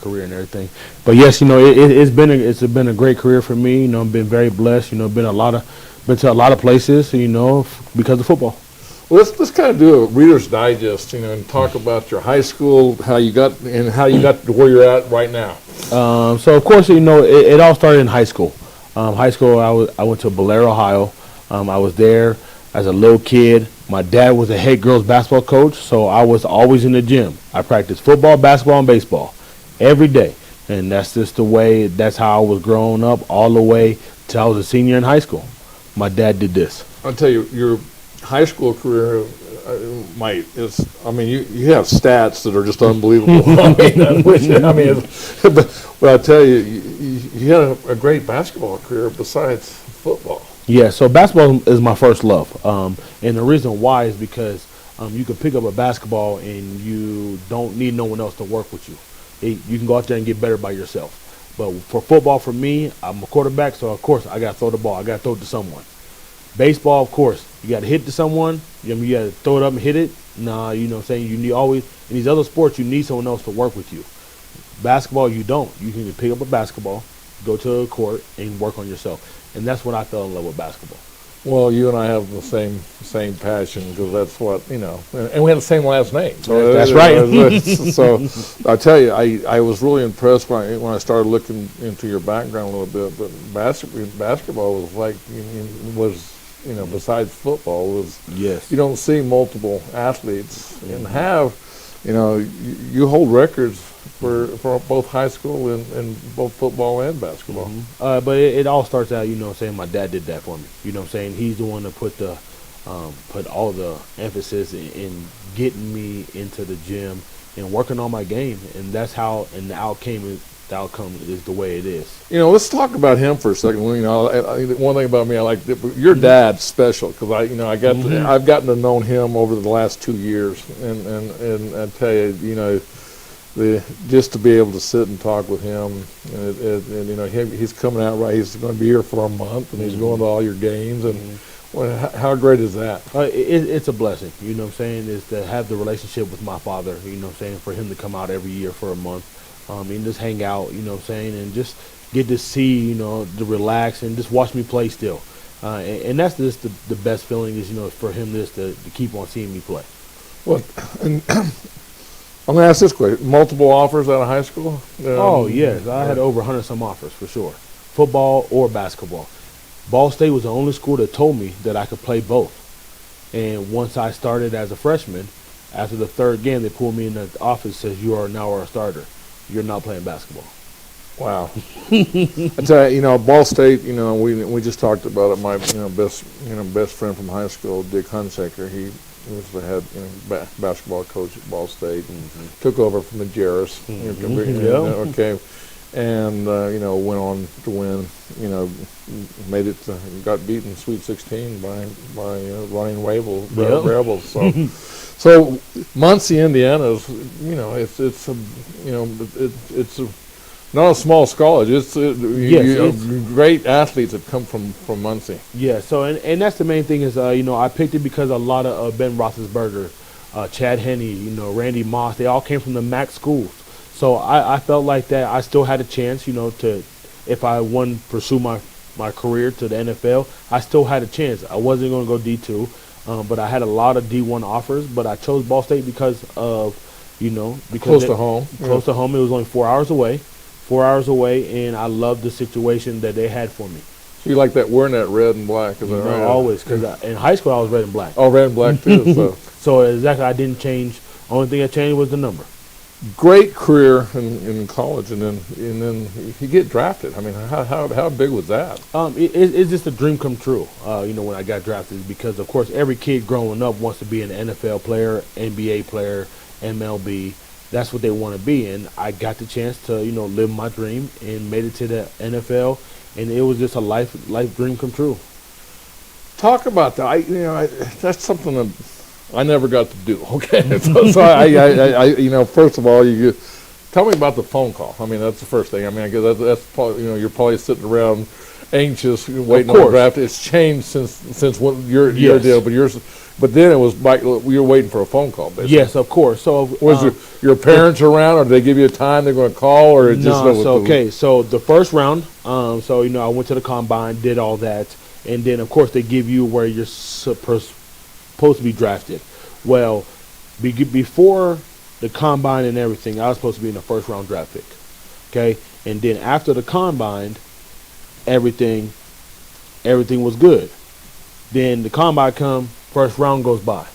career and everything. But yes, it's been a great career for me. I've been very blessed. Been to a lot of places. Because of football. Well, let's kind of do a Reader's Digest, and talk about your high school, how you got to where you're at right now. So of course, it all started in high school. High school, I went to Blair, Ohio. I was there as a little kid. My dad was a head girls basketball coach, so I was always in the gym. I practiced football, basketball, and baseball every day, and that's just the way. That's how I was growing up all the way till I was a senior in high school. My dad did this. I'll tell you, your high school career, you have stats that are just unbelievable. But I'll tell you, you had a great basketball career besides football. Yeah, so basketball is my first love, and the reason why is because you can pick up a basketball and you don't need no one else to work with you. You can go out there and get better by yourself. But for football, for me, I'm a quarterback, so of course I got to throw the ball. I got to throw it to someone. Baseball, of course, you got to hit to someone. You got to throw it up and hit it. Nah, you know what I'm saying? You need always, in these other sports, you need someone else to work with you. Basketball, you don't. You can pick up a basketball, go to a court, and work on yourself. And that's when I fell in love with basketball. Well, you and I have the same passion because that's what, and we have the same last name. So that's right. So I tell you, I was really impressed when I started looking into your background a little bit. But basketball was besides football was, yes. You don't see multiple athletes and you hold records for both high school and both football and basketball. Mm-hmm. But it all starts out, my dad did that for me. He's the one that put all the emphasis in getting me into the gym and working on my game, and that's how. And the outcome is the way it is. Let's talk about him for a second. One thing about me, I like your dad's special because I've gotten to know him over the last 2 years, and I tell you, just to be able to sit and talk with him, and he's coming out right. He's going to be here for a month, and he's going to all your games, and how great is that? It's a blessing. Is to have the relationship with my father. For him to come out every year for a month. And just hang out, and just get to see, to relax and just watch me play still. And that's just the best feeling is, for him just to keep on seeing me play. Well, and I'm going to ask this question. Multiple offers out of high school? Oh, yes. I had over 100 some offers for sure. Football or basketball. Ball State was the only school that told me that I could play both. And once I started as a freshman, after the third game, they pulled me in the office and says, "You are now our starter. You're not playing basketball." Wow. I tell you, Ball State, we just talked about it. My best friend from high school, Dick Hunsaker, he was the head basketball coach at Ball State and took over from the Jarris. Okay. And went on to win. Made it. Got beaten Sweet 16 by Running Rebels. So Muncie, Indiana is, it's not a small college. It's great athletes that come from Muncie. Yeah. So and that's the main thing is I picked it because a lot of Ben Roethlisberger, Chad Henne, Randy Moss, they all came from the MAC schools. So I felt like that I still had a chance, to if I pursue my career to the NFL, I still had a chance. I wasn't going to go D2, but I had a lot of D1 offers. But I chose Ball State because of, close to home. Close to home. It was only 4 hours away. 4 hours away, and I loved the situation that they had for me. So you like that wearing that red and black? Is that right? Always, because in high school I was red and black. Oh, red and black too. So exactly, I didn't change. Only thing I changed was the number. Great career in college, and then you get drafted. I mean, how big was that? It's just a dream come true. When I got drafted, because of course every kid growing up wants to be an NFL player, NBA player, MLB. That's what they want to be, and I got the chance to live my dream and made it to the NFL, and it was just a life dream come true. Talk about that. That's something that I never got to do. Okay, so I first of all, tell me about the phone call. I mean, that's the first thing. I mean, I guess that's probably, you're probably sitting around anxious, waiting on the draft. It's changed since when your deal, but then it was like we were waiting for a phone call, basically. Yes, of course. So was your parents around, or did they give you a time they're going to call, or it just So the first round, I went to the combine, did all that, and then of course they give you where you're supposed to be drafted. Well, before the combine and everything, I was supposed to be in the first round draft pick. Okay, and then after the combine, everything was good. Then the combine come, first round goes by.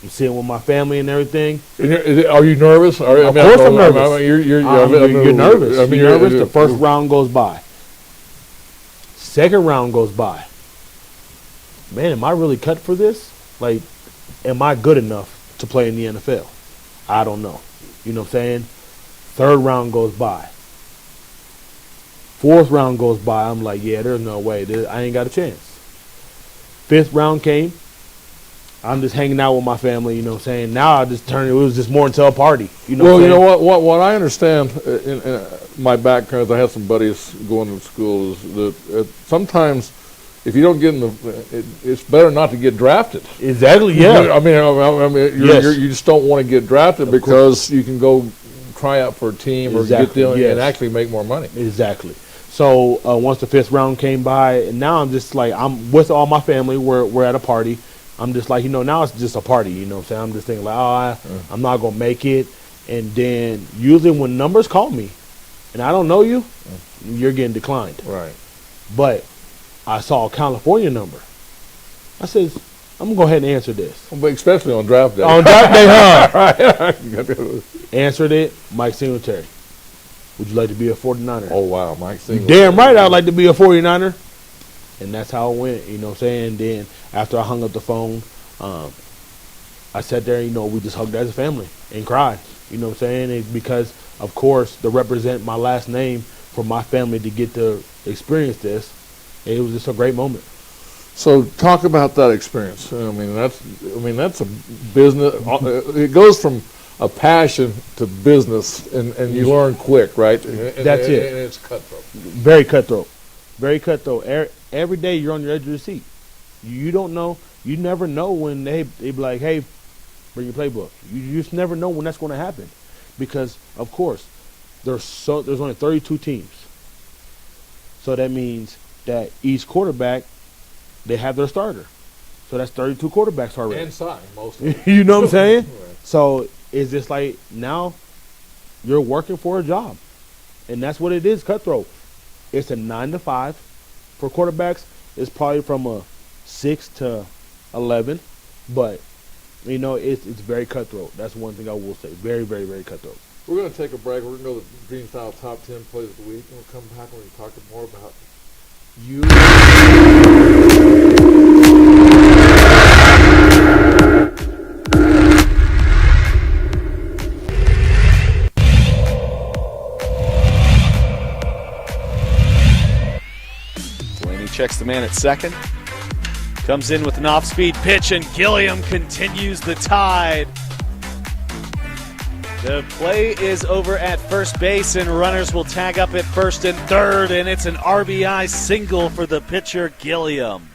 I'm sitting with my family and everything. Are you nervous? Of course I'm nervous. You're nervous. You're nervous. The first round goes by. Second round goes by. Man, am I really cut for this? Like, am I good enough to play in the NFL? I don't know. You know what I'm saying? Third round goes by. Fourth round goes by. I'm like, yeah, there's no way. I ain't got a chance. Fifth round came. I'm just hanging out with my family, you know what I'm saying? Now I just turned, it was just more into a party. You know what I understand in my background is I have some buddies going to school is that sometimes if you don't get in it's better not to get drafted. Exactly, yeah. I mean, you just don't want to get drafted because you can go try out for a team or get there and actually make more money. Exactly. So once the fifth round came by, and now I'm just like, I'm with all my family, we're at a party. I'm just like, now it's just a party, you know what I'm saying? I'm just thinking like, I'm not going to make it. And then usually when numbers call me and I don't know you, you're getting declined. Right. But I saw a California number. I says, I'm going to go ahead and answer this. But especially on draft day. On draft day, huh? Answered it, Mike Singletary. Would you like to be a 49er? Oh, wow, Mike Singletary. Damn right I'd like to be a 49er. And that's how it went, you know what I'm saying? Then after I hung up the phone, I sat there, we just hugged as a family and cried, you know what I'm saying? And because, of course, to represent my last name for my family to get to experience this, it was just a great moment. So talk about that experience. I mean, that's a business. It goes from a passion to business, and you learn quick, right? That's it. And it's cutthroat. Very cutthroat. Very cutthroat. Every day you're on your edge of the seat. You don't know. You never know when they be like, hey, bring your playbook. You just never know when that's going to happen. Because, of course, there's only 32 teams. So that means that each quarterback, they have their starter. So that's 32 quarterbacks already. And signed, most of them. You know what I'm saying? Right. So it's just like now you're working for a job. And that's what it is, cutthroat. It's a 9 to 5. For quarterbacks, it's probably from a 6 to 11. But, it's very cutthroat. That's one thing I will say. Very, very, very cutthroat. We're going to take a break. We're going to go to the Green Style Top 10 Plays of the Week. And we'll come back and we'll talk more about you. Checks the man at second. Comes in with an off-speed pitch, and Gilliam continues the tide. The play is over at first base, and runners will tag up at first and third, and it's an RBI single for the pitcher, Gilliam.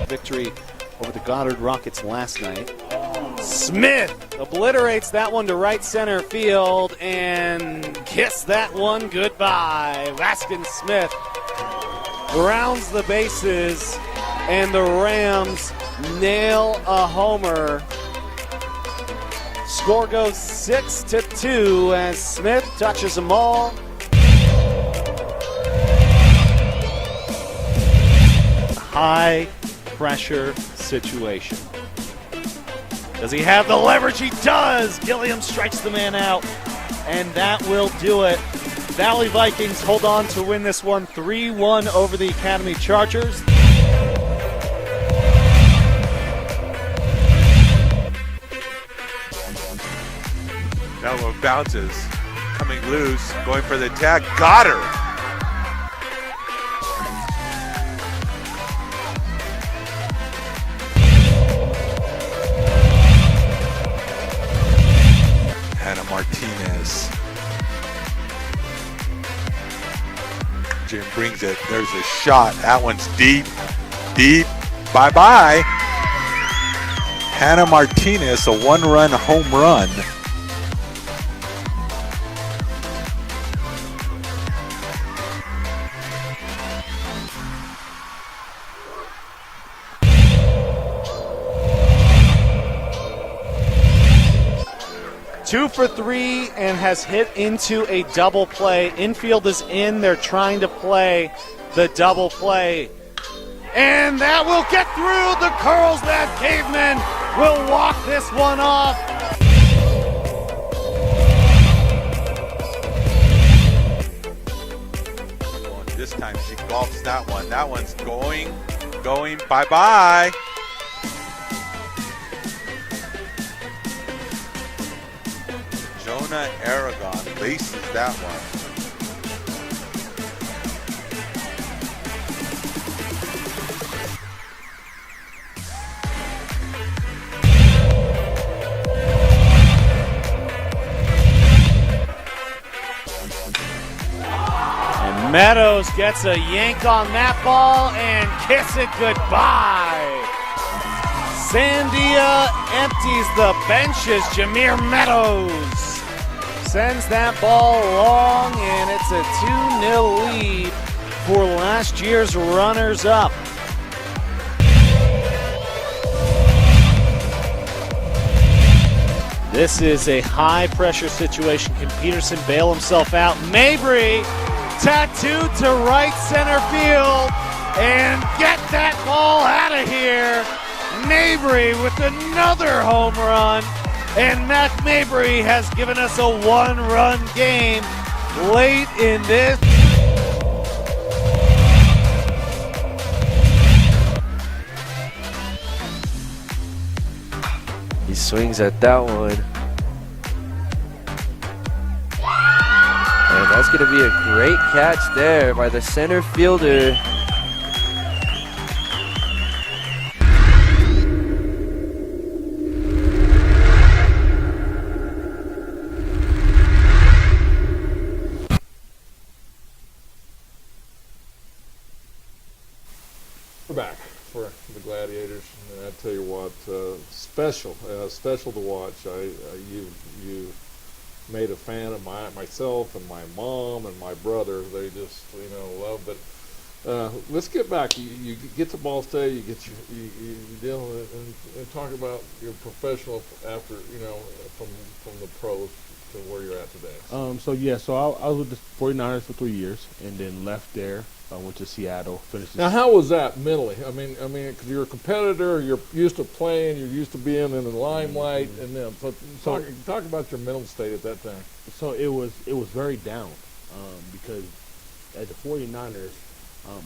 Victory over the Goddard Rockets last night. Smith obliterates that one to right center field and kiss that one goodbye. Raskin Smith rounds the bases, and the Rams nail a homer. Score goes 6-2 as Smith touches them all. High pressure situation. Does he have the leverage? He does! Gilliam strikes the man out, and that will do it. Valley Vikings hold on to win this one 3-1 over the Academy Chargers. Now one bounces, coming loose, going for the tag. Goddard. Martinez. Jim brings it. There's a shot. That one's deep. Deep. Bye-bye. Hannah Martinez, a one-run home run. Two for three and has hit into a double play. Infield is in. They're trying to play the double play. And that will get through. The Carlsbad Cavemen will walk this one off. This time she golfs that one. That one's going, bye-bye. Jonah Aragon laces that one. And Meadows gets a yank on that ball and kiss it goodbye. Sandia empties the benches. Jameer Meadows sends that ball long, and it's a 2-0 lead for last year's runners-up. This is a high-pressure situation. Can Peterson bail himself out? Mabry tattooed to right center field, and get that ball out of here. Mabry with another home run. And Matt Mabry has given us a one-run game late in this. He swings at that one. And that's going to be a great catch there by the center fielder. We're back for the Gladiators, and I tell you what, special to watch. You made a fan of myself and my mom and my brother. They just love it. Let's get back. You get to Ball State. You get you deal and talk about your professional after from the pros to where you're at today. So I was with the 49ers for 3 years, and then left there. I went to Seattle. Finished. Now, how was that mentally? I mean, because you're a competitor, you're used to playing, you're used to being in the limelight, and then talk about your mental state at that time. So it was very down because at the 49ers,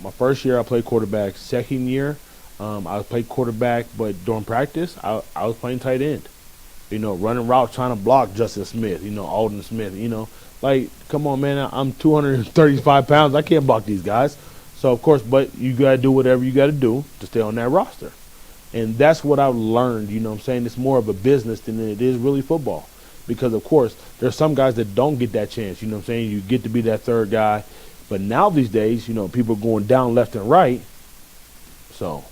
my first year I played quarterback. Second year, I played quarterback, but during practice, I was playing tight end. Running routes, trying to block Justin Smith. Alden Smith. Like, come on, man, I'm 235 pounds. I can't block these guys. So, of course, but you got to do whatever you got to do to stay on that roster. And that's what I've learned, It's more of a business than it is really football. Because, of course, there's some guys that don't get that chance, You get to be that third guy. But now these days, people are going down left and right. So.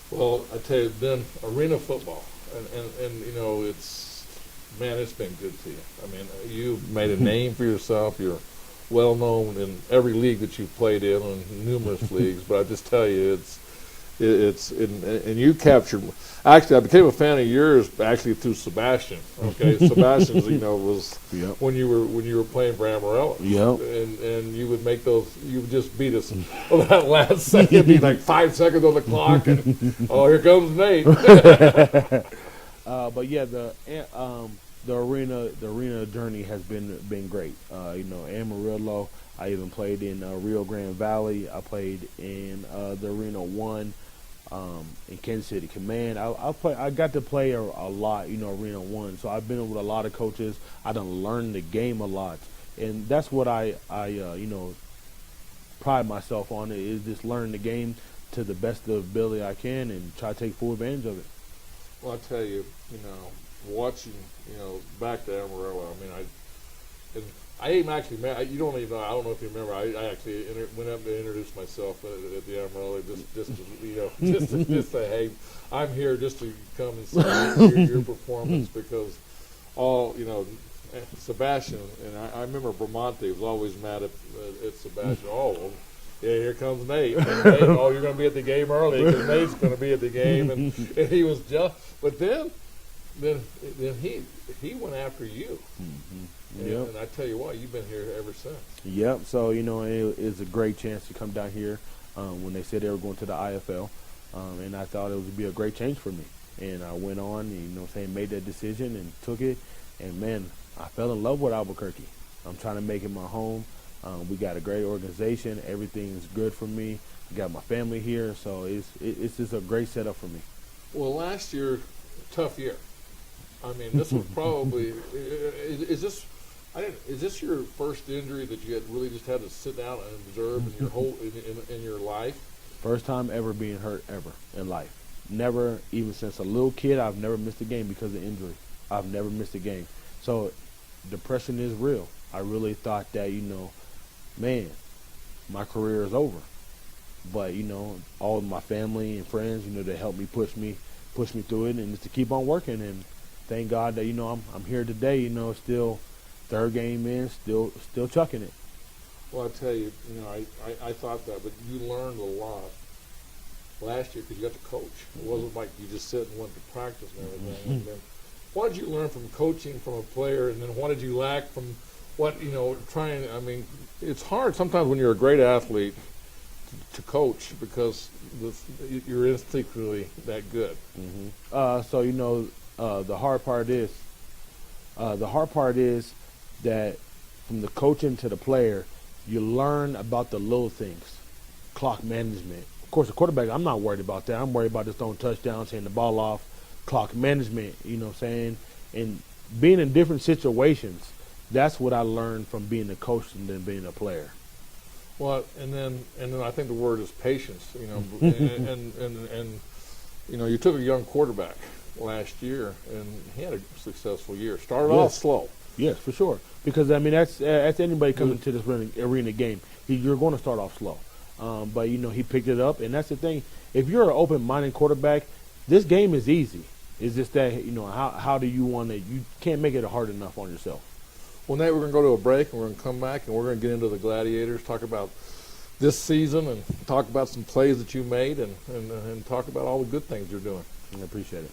Well, I tell you, then arena football. And it's been good to you. I mean, you've made a name for yourself. You're well known in every league that you've played in numerous leagues. But I just tell you, and you captured. Actually, I became a fan of yours actually through Sebastian. Okay, Sebastian's was Yep. when you were playing for Amarillo. Yep. And you would make those. You would just beat us on that last second. It'd be like 5 seconds on the clock, and here comes Nate. But yeah, the arena journey has been great. Amarillo. I even played in Rio Grande Valley. I played in the Arena 1 in Kansas City Command. I got to play a lot, Arena 1. So I've been with a lot of coaches. I done learned the game a lot, and that's what I pride myself on, is just learn the game to the best of the ability I can and try to take full advantage of it. Well, I tell you, watching, back to Amarillo, I mean, And I even actually met, you don't even know, I don't know if you remember, I actually went up and introduced myself at the Amarillo just to, you know, just to say, hey, I'm here just to come and see your performance, because all, you know, Sebastian, and I remember Bramante was always mad at Sebastian. Oh, well, yeah, here comes Nate. And Nate, oh, you're going to be at the game early because Nate's going to be at the game, and he was just. But then he went after you. Mm-hmm. Yep. And I tell you what, you've been here ever since. Yep. So, you know, it's a great chance to come down here when they said they were going to the IFL. And I thought it would be a great change for me. And I went on, and, you know what I'm saying, made that decision and took it. And, man, I fell in love with Albuquerque. I'm trying to make it my home. We got a great organization. Everything's good for me. I got my family here. So it's just a great setup for me. Well, last year, tough year. I mean, this was probably is this your first injury that you had really just had to sit down and observe in your whole in your life? First time ever being hurt ever in life. Never, even since a little kid, I've never missed a game because of injury. I've never missed a game. So depression is real. I really thought that, you know, man, my career is over. But, you know, all of my family and friends, you know, they helped me push me through it, and just to keep on working. And thank God that, you know, I'm here today, you know, still third game in, still chucking it. Well, I tell you, you know, I thought that, but you learned a lot last year because you got to coach. It wasn't like you just sit and went to practice and everything. And then, what did you learn from coaching from a player, and then what did you lack from what, you know, trying? I mean, it's hard sometimes when you're a great athlete to coach because you're instinctively that good. Mm-hmm. So, you know, the hard part is that from the coaching to the player, you learn about the little things, clock management. Of course, the quarterback, I'm not worried about that. I'm worried about just throwing touchdowns, handing the ball off, clock management, you know what I'm saying? And being in different situations, that's what I learned from being a coach and then being a player. Well, and then I think the word is patience, you know, and you know, you took a young quarterback last year, and he had a successful year. Started off slow. Yes, for sure. Because, I mean, that's anybody coming to this arena game. You're going to start off slow. But, you know, he picked it up, and that's the thing. If you're an open-minded quarterback, this game is easy. It's just that, you know, how do you want to – you can't make it hard enough on yourself. Well, Nate, we're going to go to a break, and we're going to come back, and we're going to get into the Gladiators, talk about this season, and talk about some plays that you made, and talk about all the good things you're doing. I appreciate it.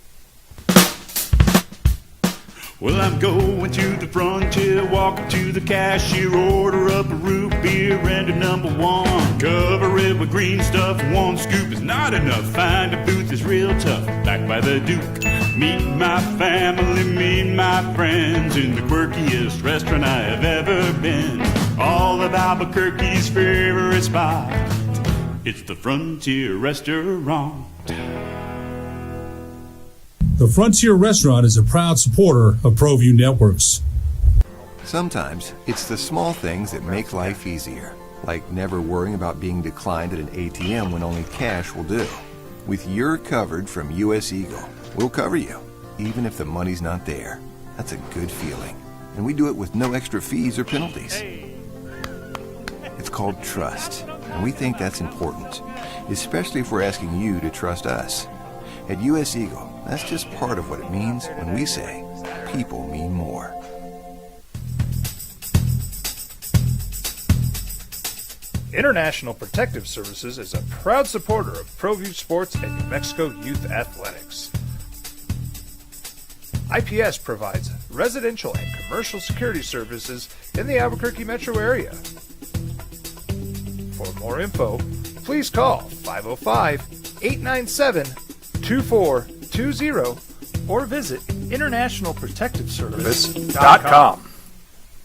Well, I'm going to the frontier, walking to the cashier, order up a root beer and a number one. Cover it with green stuff, one scoop is not enough. Find a booth is real tough, back by the Duke. Meet my family, meet my friends in the quirkiest restaurant I have ever been. All of Albuquerque's favorite spot, it's the Frontier Restaurant. The Frontier Restaurant is a proud supporter of ProView Networks. Sometimes it's the small things that make life easier, like never worrying about being declined at an ATM when only cash will do. With You're Covered from U.S. Eagle, we'll cover you, even if the money's not there. That's a good feeling. And we do it with no extra fees or penalties. It's called trust, and we think that's important, especially if we're asking you to trust us. At U.S. Eagle, that's just part of what it means when we say, people mean more. International Protective Services is a proud supporter of ProView Sports and New Mexico Youth Athletics. IPS provides residential and commercial security services in the Albuquerque metro area. For more info, please call 505-897-2420 or visit internationalprotectiveservice.com.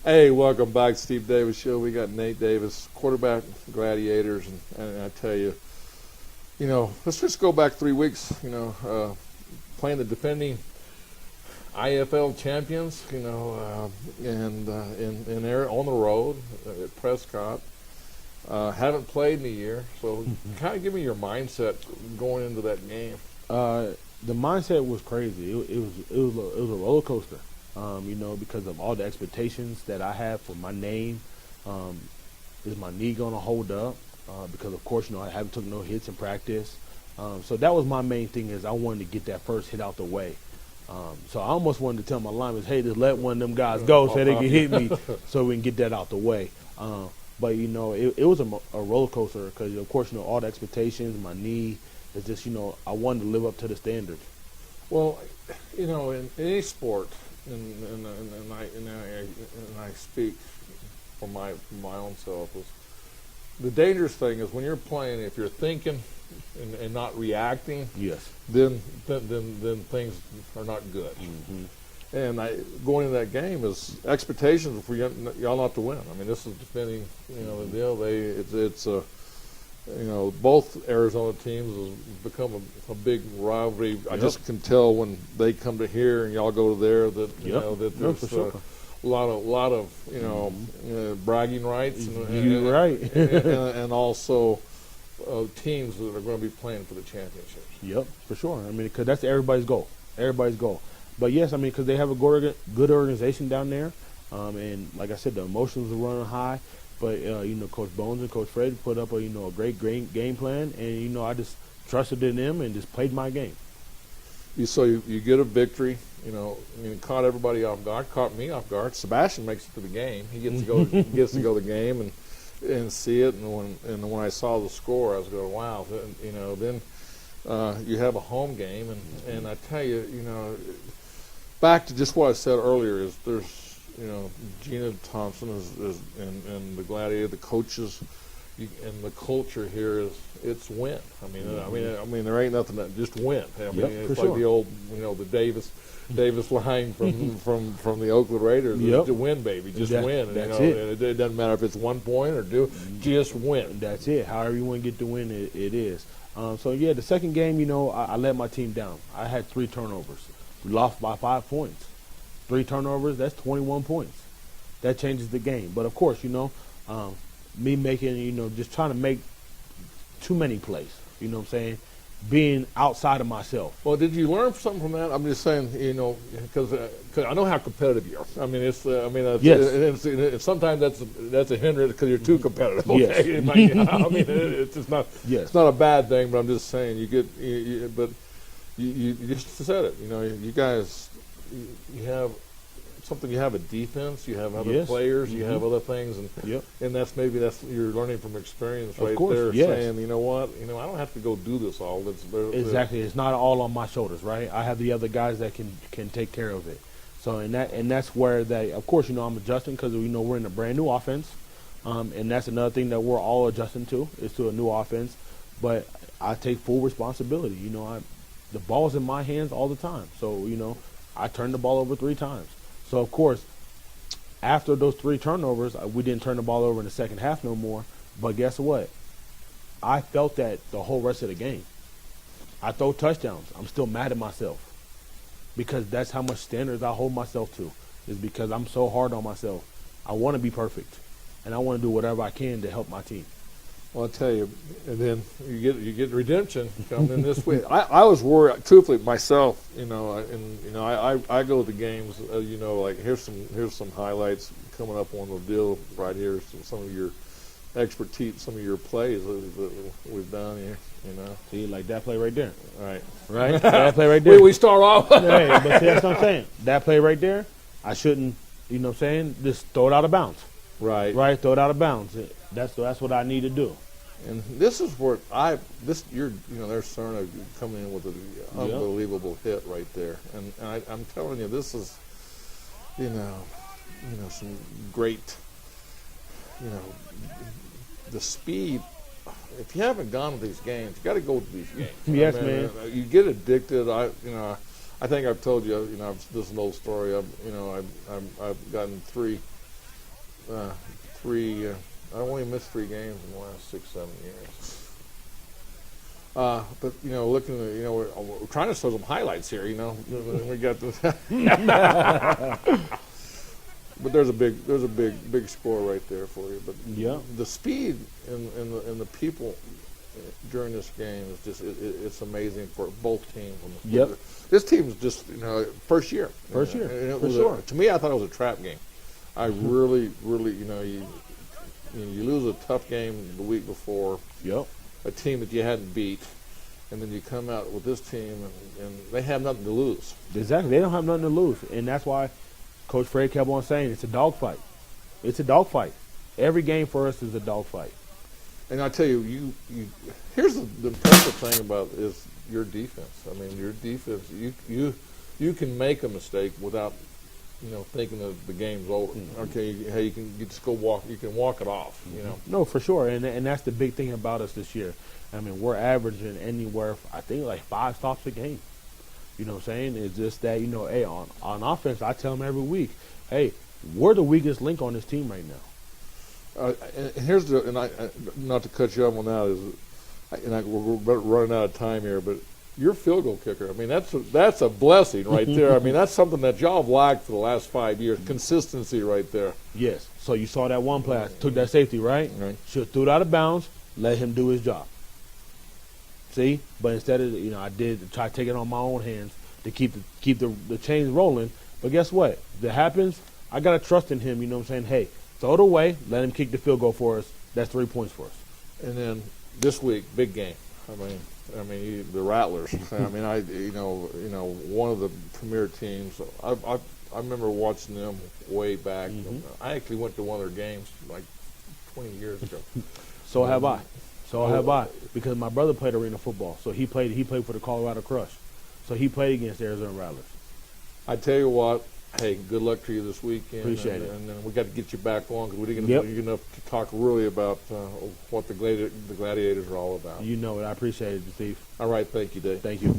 Hey, welcome back to Steve Davis Show. We got Nate Davis, quarterback for Gladiators, and I tell you, you know, let's just go back 3 weeks, you know, playing the defending IFL champions, you know, and in there on the road at Prescott. Haven't played in a year, so kind of give me your mindset going into that game. The mindset was crazy. It was a roller coaster. you know, because of all the expectations that I have for my name. Is my knee going to hold up? Because, of course, you know, I haven't took no hits in practice. So that was my main thing, is I wanted to get that first hit out the way. So I almost wanted to tell my linemen, hey, just let one of them guys go so they can hit me so we can get that out the way. But, you know, it was a roller coaster because, of course, you know, all the expectations, my knee, it's just, you know, I wanted to live up to the standard. Well, you know, in any sport, and I speak for my own self, is the dangerous thing is when you're playing, if you're thinking and not reacting, Yes. then things are not good. Mm-hmm. And going into that game is expectations for y'all not to win. I mean, this is defending, you know, the deal. It's you know, both Arizona teams have become a big rivalry. Yep. I just can tell when they come to here and y'all go to there that you Yep. know that No, there's for sure. a lot of you know bragging rights. You're right. and also teams that are going to be playing for the championships. Yep, for sure. I mean, because that's everybody's goal. Everybody's goal. But yes, I mean, because they have a good organization down there, and like I said, the emotions are running high. But you know, Coach Bones and Coach Fred put up a great game plan, and you know, I just trusted in them and just played my game. So you get a victory. You know, I mean, it caught everybody off guard. Caught me off guard. Sebastian makes it to the game. He gets to go. Gets to go to the game and see it. And when I saw the score, I was going, wow. You know, then you have a home game, and I tell you, you know, back to just what I said earlier is there's. You know, Gina Thompson is and the Gladiator, the coaches, and the culture here is it's win. I mean, there ain't nothing that just win. I mean, Yep, it's for like sure. the old, you know, the Davis line from the Oakland Raiders. Yep. To win, baby, just win. That's you know, it. And it doesn't matter if it's 1 point or two, just win. That's it. However you want to get the win, it is. So yeah, the second game, you know, I let my team down. I had 3 turnovers. We lost by 5 points. 3 turnovers, that's 21 points. That changes the game. But, of course, you know, me making, you know, just trying to make too many plays, you know what I'm saying, being outside of myself. Well, did you learn something from that? I'm just saying, you know, because I know how competitive you are. I mean, Yes. it's sometimes that's a hindrance because you're too competitive. Yes. Okay? I mean, it's just not. Yes. It's not a bad thing, but I'm just saying but you just said it. You know, you guys, you have something. You have a defense. You have other Yes. players. You have other things, and Yep. and that's you're learning from experience Of right course, there. yes. Saying, you know what, I don't have to go do this all. Exactly. It's not all on my shoulders, right? I have the other guys that can take care of it. So that's where of course, you know, I'm adjusting because we know we're in a brand new offense, and that's another thing that we're all adjusting to is to a new offense. But I take full responsibility. You know, the ball's in my hands all the time. So you know, I turned the ball over 3 times. So of course, after those 3 turnovers, we didn't turn the ball over in the second half no more. But guess what? I felt that the whole rest of the game. I throw touchdowns. I'm still mad at myself because that's how much standards I hold myself to, is because I'm so hard on myself. I want to be perfect, and I want to do whatever I can to help my team. Well, I'll tell you, and then you get redemption coming in this week. I was worried, truthfully, myself. You know, I go to games. You know, like here's some highlights coming up on the deal right here. Some of your expertise, some of your plays that we've done here. You know, See, like that play right there. right? That play right there. We start off. Hey, but see, that's what I'm saying. That play right there, I shouldn't, you know what I'm saying, just throw it out of bounds. Right. Throw it out of bounds. That's what I need to do. And this is where there's Cerna coming in with an unbelievable hit right there, and I'm telling you, this is, some great, the speed. If you haven't gone to these games, you got to go to these games. Yes, man. You get addicted. I think I've told you, this is an old story. I've gotten three. I only missed 3 games in the last 6-7 years. But looking at we're trying to show some highlights here. We got this. But there's a big score right there for you. But Yeah. the speed and the people during this game is just it's amazing for both teams. Yep. This team's just first year. First year, And it for was sure. to me, I thought it was a trap game. I really you lose a tough game the week before. Yep. A team that you hadn't beat, and then you come out with this team and they have nothing to lose. Exactly. They don't have nothing to lose, and that's why Coach Fred kept on saying it's a dogfight. It's a dogfight. Every game for us is a dogfight. And I tell you, here's the impressive thing about is your defense. I mean, your defense, you can make a mistake without, thinking that the game's over. Okay, hey, you just go walk. You can walk it off. No, for sure, and that's the big thing about us this year. I mean, we're averaging anywhere, I think, like 5 stops a game. You know what I'm saying? It's just that, hey, on offense, I tell them every week, hey, we're the weakest link on this team right now. And here's not to cut you off on that we're running out of time here, but your field goal kicker. I mean, that's a blessing right there. I mean, that's something that y'all have lacked for the last 5 years. Consistency right there. Yes. So you saw that one play, took that safety, right? Right. Should have threw it out of bounds, let him do his job. See? But instead of, I did try to take it on my own hands to keep the chains rolling. But guess what? If it happens, I got to trust in him, you know what I'm saying? Hey, throw it away, let him kick the field goal for us. That's 3 points for us. And then this week, big game. I mean, the Rattlers. I mean, one of the premier teams. I remember watching them way back. I actually went to one of their games like 20 years ago. So have I. Because my brother played arena football. So he played for the Colorado Crush. So he played against the Arizona Rattlers. I tell you what. Hey, good luck to you this weekend. Appreciate it. And then we got to get you back on because we didn't get enough to talk really about what the Gladiators are all about. You know it. I appreciate it, Steve. All right. Thank you, Dave. Thank you.